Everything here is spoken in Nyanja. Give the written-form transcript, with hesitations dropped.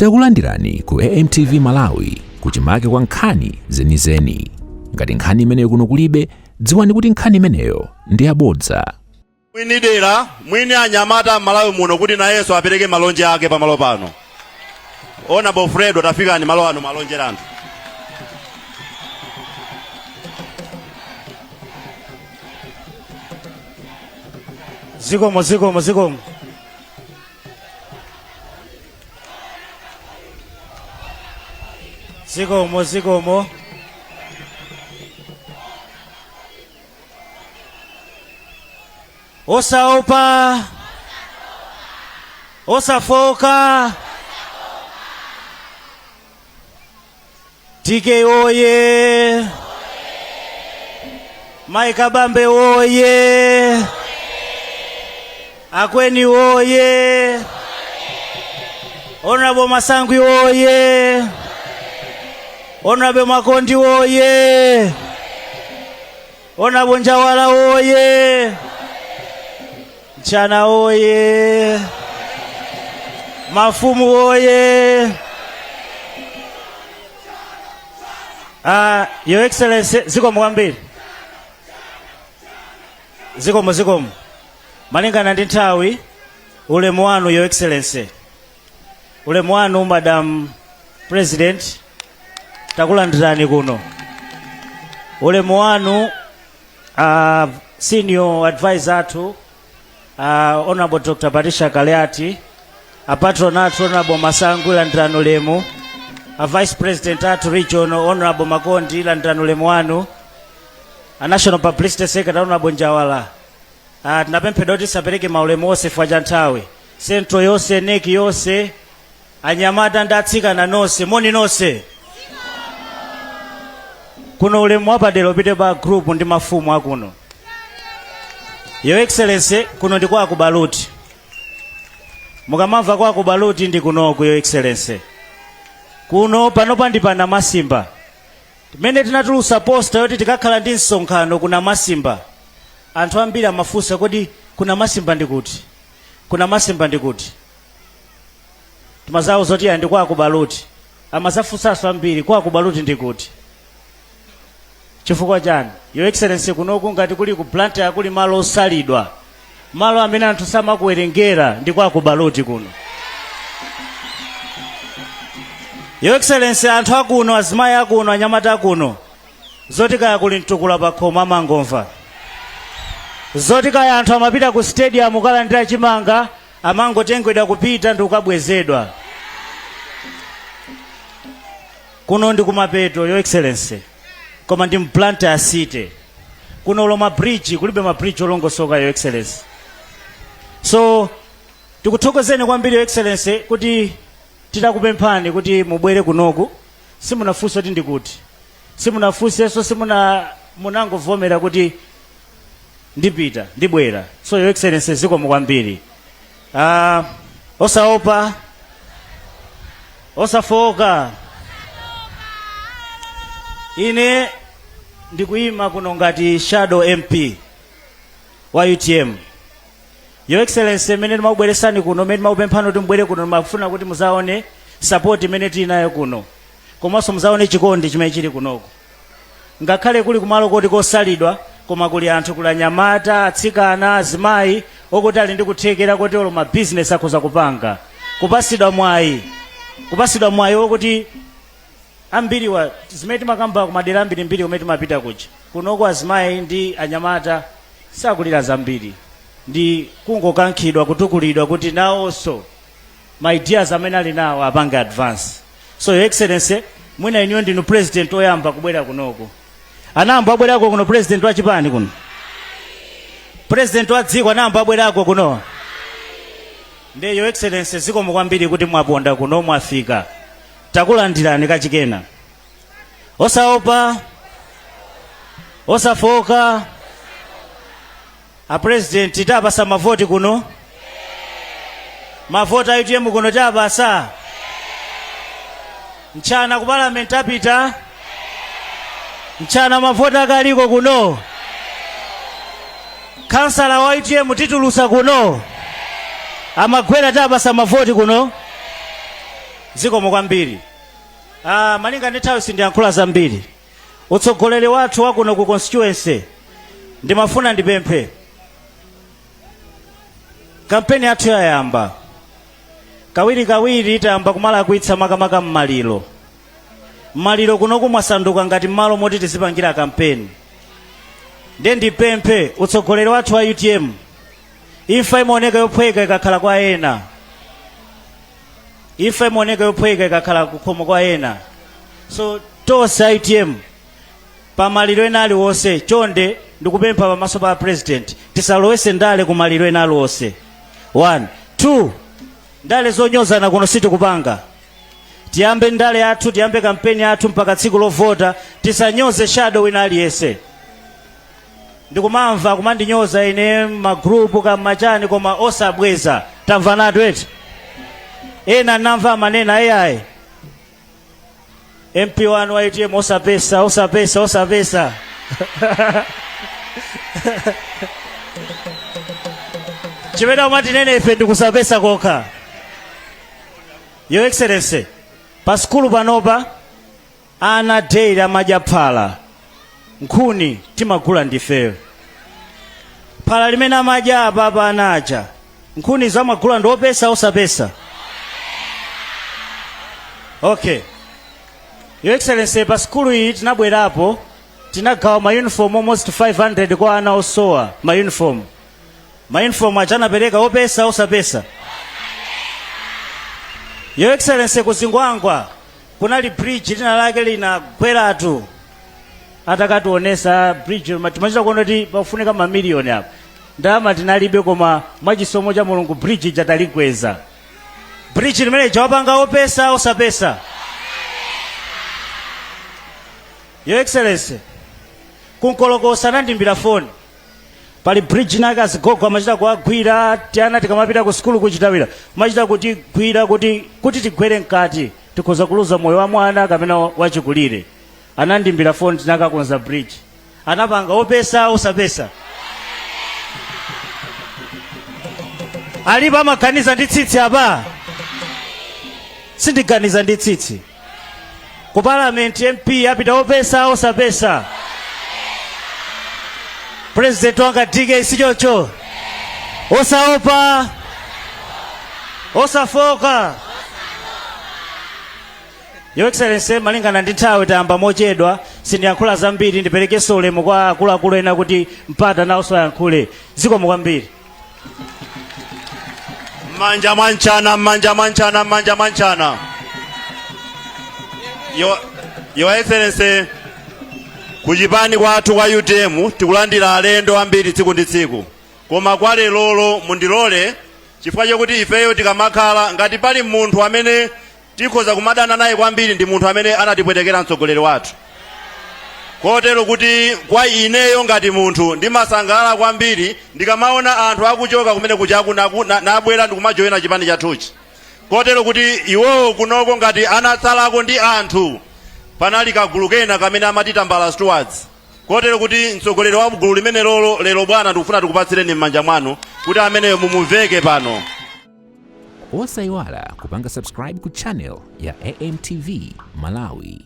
Takulandirani ku AMTV Malawi kuchimake kwa nkhani zenizeni. Ngati nkhani imeneyo kuno kulibe, dziwani kuti nkhani imeneyo ndi yabodza. Mwini dera, mwini anyamata Malawi muno kuti nayenso apereke malonje ake pa malo pano. Ona Bofredo tafika ni malo ano malonje randu. Zikomo. Osaopa, osafoka, Tike oye, Maikabambe oye, Akweni oye, Honorable Masangwi oye, Honorable Makondi oye, Honorable Njawala oye, Chana oye, Mafumu oye. Your Excellency, zikomo kwambiri. Zikomo. Malingana ndi nthawi, ulemu wanu Your Excellency. Ulemu wanu Madam President, takulandirani kuno. Ulemu wanu senior advisor to Honorable Dr. Patricia Kaleati, patronat Honorable Masangwi landirani ulemu, Vice President atu Regional Honorable Makondi landirani ulemu wanu, National Publicity Secretary Honorable Njawala. Tinapemphedwa kuti sapereke maulemu onse fwa nthawi. Central yonse, neki yonse, anyamata ndatsikana nonse, moni nonse. Kuno ulemu wapadera upite pa group ndi mafumu akuno. Your Excellency, kuno ndi kwa kubaluti. Mukamamva kwa kubaluti ndi kunoku Your Excellency. Kuno panopa ndi pana Masimba. Timene tinatulusa posta yoti tikakhala ndi msonkhano kuna Masimba. Anthu ambiri amafunsa kodi kuna Masimba ndi kuti? Kuna Masimba ndi kuti? Timazawo zoti ndi kwa kubaluti. Amazafunsanso ambiri kwa kubaluti ndi kuti? Chifukwa chani? Your Excellency, kunoku ngati kuli ku plant yakuli malo osalidwa. Malo amene anthu samakuwerengera ndi kwa kubaluti kuno. Your Excellency, anthu akuno, azimayi akuno, anyamata akuno, zoti kaya kuli mtukula pa khoma amangomva. Zoti kaya anthu amapita ku stadium ukalandira chimanga, amangotengedwa kupita ndi ukabwezedwa. Kuno ndi kumapeto Your Excellency. Koma ndi mplant ya city. Kuno ulo mabridge, kulibe mabridge olongosoka Your Excellency. So, tikuthokozeni kwambiri Your Excellency kuti titakupemphani kuti mubwere kunoku. Simunafunse kuti ndi kuti. Simunafunsenso munangovomera kuti ndipita, ndibwera. So Your Excellency, zikomo kwambiri. Osaopa, osafoka. Ine ndikuyima kuno ngati shadow MP wa UTM. Your Excellency, mene ndimabweresani kuno, mene ndimapemphani kuti mbwere kuno, ndimafuna kuti muzaone support imene tinayo kuno. Komanso muzaone chikondi chimene chili kunoko. Ngakhale kuli kumalo koti kosalidwa, koma kuli anthu kula nyamata, atsikana, azimayi, okuti ali ndi kuthekera kuti olo ma business akhoza kupanga. Kupasidwa mwayi okuti ambiri wa zimene timakamba kumadera ambiri umene timapita kuja. Kunoko azimayi ndi anyamata sakulira zambiri. Ndi kungokankhidwa kutukulidwa kuti nawonso my ideas amene ali nawo apange advance. So Your Excellency, mwina inyo ndinu president oyamba kubwera kunoko. Anamba abwerako kuno president wa chipani kuno. President wa dziko anamba abwerako kuno. Nde Your Excellency, zikomo kwambiri kuti mwaponda kuno mwafika. Takulandirani kachikena. Osaopa, osafoka. A president tapasa mavoti kuno. Mavoti a UTM kuno tapasa. Mchana ku parliament apita. Mchana mavoti akaliko kuno. Kansala wa UTM titulusa kuno. Amagwera tapasa mavoti kuno. zikomo kwambiri. Malinga ndi nthawi sindiyankhula zambiri. Utsogoleri wathu wakuno ku constituency ndimafuna ndipemphe. Kampeni yathu yayamba. Kawiri tayamba kumalakwitsa makamaka m'maliro. M'maliro kunoku mwasanduka ngati malo moti tizipangira kampeni. Ndiye ndipemphe utsogoleri wathu wa UTM. Imfa imaoneka yophweka ikakhala kwa ena. Imfa imaoneka yophweka ikakhala kukhomo kwa ena. So tonse UTM pamaliro ena aliwonse chonde ndikupempha pamaso pa president tisalowetse ndale ku maliro ena aliwonse. 1 2 ndale zonyozana kuno sitikupanga. Tiyambe ndale yathu, tiyambe kampeni yathu mpaka tsiku lovota, tisanyoze shadow ina aliyense. Ndikumamva kumandinyoza ine magrupu kamachani koma osabweza. Tamvanatu eti. Ena namva manena ayayi. MP1 wa UTM osapesa. Chimene umati nene ife ndikusapesa kokha. Your Excellency, pa skulu panopa ana daily amadya phala. Nkhuni timagula ndifeyo. Phala limene amadya apa anacha. Nkhuni zamagula ndiopesa osapesa. Okay. Your Excellency, pa skulu iyi tinabwerapo tinagawa ma uniform almost 500 kwa ana osowa ma uniform. Ma uniform achanapereka opesa osapesa. Your Excellency, kuzingwangwa kunali bridge lina lake linagweratu. Atakationesa bridge timachita kuona kuti pafunika mamiliyoni apo. Ndalama tinalibe koma mwachisomo cha Mulungu bridge chatalikweza. Bridge limene chawapanga opesa osapesa. Your Excellency, kunkolokosa nandimbira phone. Pali bridge naka azigogo amachita kuagwira tiana tikamapita ku skulu kuchitawira. Machita kuti gwira kuti tigwere mkati tikhoza kuluza moyo wa mwana kapena wachikulire. Anandimbira phone tinaka konza bridge. Anapanga opesa osapesa. Alipa maganiza ndi tsitsi apa. Sindiganiza ndi tsitsi. Ku parliament MP apita opesa osapesa. President wanga dige isichocho. Osaopa. Osafoka. Your Excellency, malingana ndi nthawi tayamba mochedwa sindiyankhula zambiri ndiperekenso ulemu kwa akuluakulu ena kuti mpata nawonso ayankhule. Zikomo kwambiri. Manja mwanchana. Your Excellency, kuchipani kwathu kwa UTM tikulandira alendo ambiri tsiku ndi tsiku. Koma kwa lero mundilole chifukwa chokuti ifeyo tikamakhala ngati pali munthu amene tikhoza kumadana naye kwambiri ndi munthu amene anatipwetekera mtsogoleri wathu. Kotero kuti kwa ineyo ngati munthu ndimasangalala kwambiri ndikamaona anthu akuchoka kumene kuchaku nabwera ndikumajoyina chipani chathuchi. Kotero kuti iwowo kunoko ngati anatsalako ndi anthu panali kagulu kena kamene amati Tambala Stewards. Kotero kuti mtsogoleri wa gulu limene lero bwana tikufuna tikupatsireni m'manja mwanu kuti ameneyo mumuveke pano. Osayiwala kupanga subscribe ku channel ya AMTV Malawi.